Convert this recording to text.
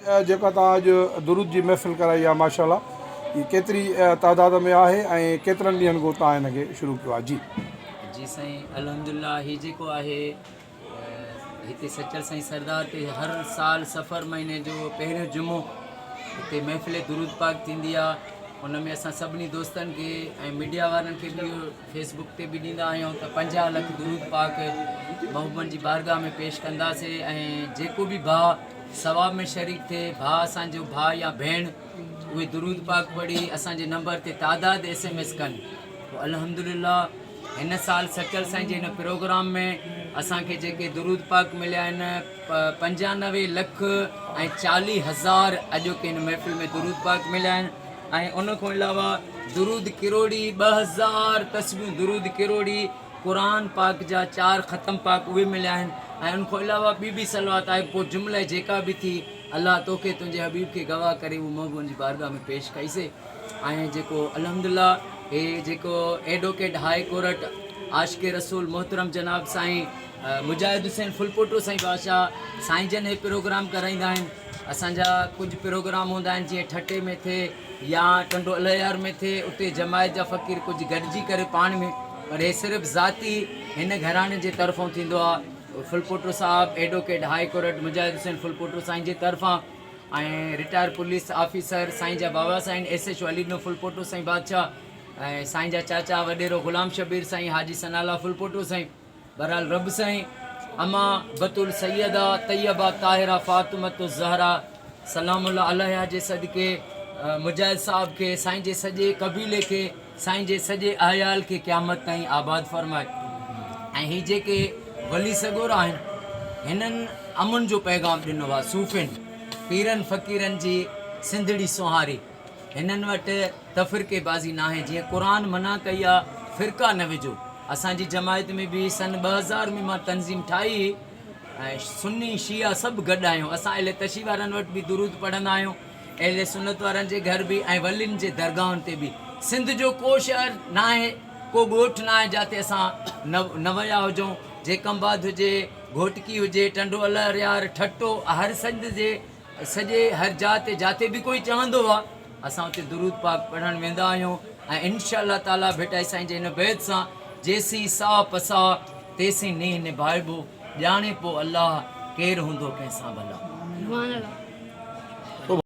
जेका तव्हां अॼु दुरूद जी महफ़िल कराई आहे माशाल्लाह, ये केतिरी तादाद में आहे ऐं केतिरनि ॾींहंनि खां तव्हां हिनखे शुरू कयो आहे? जी जी साईं, अल्हम्दुलिल्लाह। ही जेको आहे हिते सचल साईं सरदार ते हर साल सफ़र महीने जो पहिरियों जुमो हिते महफ़िल दुरूद पाक थींदी आहे। उन में असां सभिनी दोस्तनि खे ऐं मीडिया वारनि खे बि फेसबुक ते बि ॾींदा आहियूं त 50 लख दुरूद पाक महबूबनि जी बारगाह में पेश कंदासीं। ऐं जेको बि भाउ सवाब में शरीक थिए, भाउ असांजो भाउ या भेण, उहे दुरूद पाक पढ़ी असांजे नंबर ते तादाद SMS कनि। पोइ अल्हम्दुलिल्लाह हिन साल सचल साईं जे हिन प्रोग्राम में असांखे जेके दुरूद पाक मिलिया आहिनि 95 लख ऐं 40,000 अॼोके हिन महफ़िल में दुरूद पाक मिलिया आहिनि। ऐं उन खां अलावा दुरूद किरोड़ी 2000 तस्वीरूं दुरूद किरोड़ी क़ुरान पाक जा 4 ख़तम पाक उहे मिलिया आहिनि। ऐं उन खां अलावा ॿी सलवात आहे। पोइ जुमिले जेका बि थी अलाह तोखे तुंहिंजे हबीब खे गवाह करे उहो महबूबनि जी बारगाह में पेश कईसीं। ऐं जेको अल्हम्दुलिल्लाह हे जेको एडवोकेट हाई कोर्ट आशिक़ रसूल मोहतरम जनाब साईं मुजाहिद हुसैन फुलपोटो साईं बादशाह साईं जन हे प्रोग्राम कराईंदा आहिनि। असांजा कुझु प्रोग्राम हूंदा आहिनि जीअं ठटे में थिए या टंडो अलयार में थिए, उते जमायत जा फ़क़ीर कुझु गॾिजी करे पाण में, पर हे सिर्फ़ु ज़ाती हिन घराणे जे तरफ़ां थींदो आहे। फुलपोटो साहब एडवोकेट हाई कोर्ट मुजाहिद हुसैन फुलपोटो साईं जे तरफ़ां ऐं रिटायर पुलिस ऑफिसर साईं जा बाबा साईं SH अलीनो फुलपोटो साईं बादशाह ऐं साईं जा चाचा वॾेरो ग़ुलाम शबीर साईं हाजी सनाला फुलपोटो साईं, बहरहाल रब साईं अमा बतुल सैयदा तैयबा ताहिरा फ़ातिमत ज़हरा सलामुल्लाह अलैहा जे सदके मुजाहिद साहब खे, साईं जे सॼे कबीले खे, साईं जे सॼे आयाल खे क़यामत ताईं आबाद फरमाए। ऐं ही जेके वली सगोरा आहिनि हिननि अमन जो पैगाम ॾिनो आहे। सूफ़ियुनि पीरनि फ़क़ीरनि जी सिंधड़ी सुहारी, हिननि वटि तफ़रीक़ेबाज़ी न आहे। जीअं क़ुरान मना कई आहे फ़िरका न विझो। असांजी जमायत में बि सन 2000 में मां तनज़ीम ठाही ऐं सुन्नी शिया सभु गॾु आहियूं। असां अहले तशी वारनि वटि बि दुरूद पढ़ंदा आहियूं, अहले सुन्नत वारनि जे घर बि ऐं वलियुनि जे दरगाहनि ते बि। सिंध जो को शहर न आहे, को ॻोठु न आहे जिते असां न विया हुजूं। जेकमबाद हुजे, घोटकी हुजे, टंडो अलयार, ठट्टो, हर सिंध जे सॼे हर जाते बि कोई चवंदो आहे असां उते दुरूद पाक पढ़णु वेंदा आहियूं। ऐं इंशाअल्लाह ताला भेटाई साईं जे हिन बैत सां जेसीं साह पसाह तेसीं नीह निभाइबो, ॼाणे पोइ अलाह केरु हूंदो कंहिंसां भला।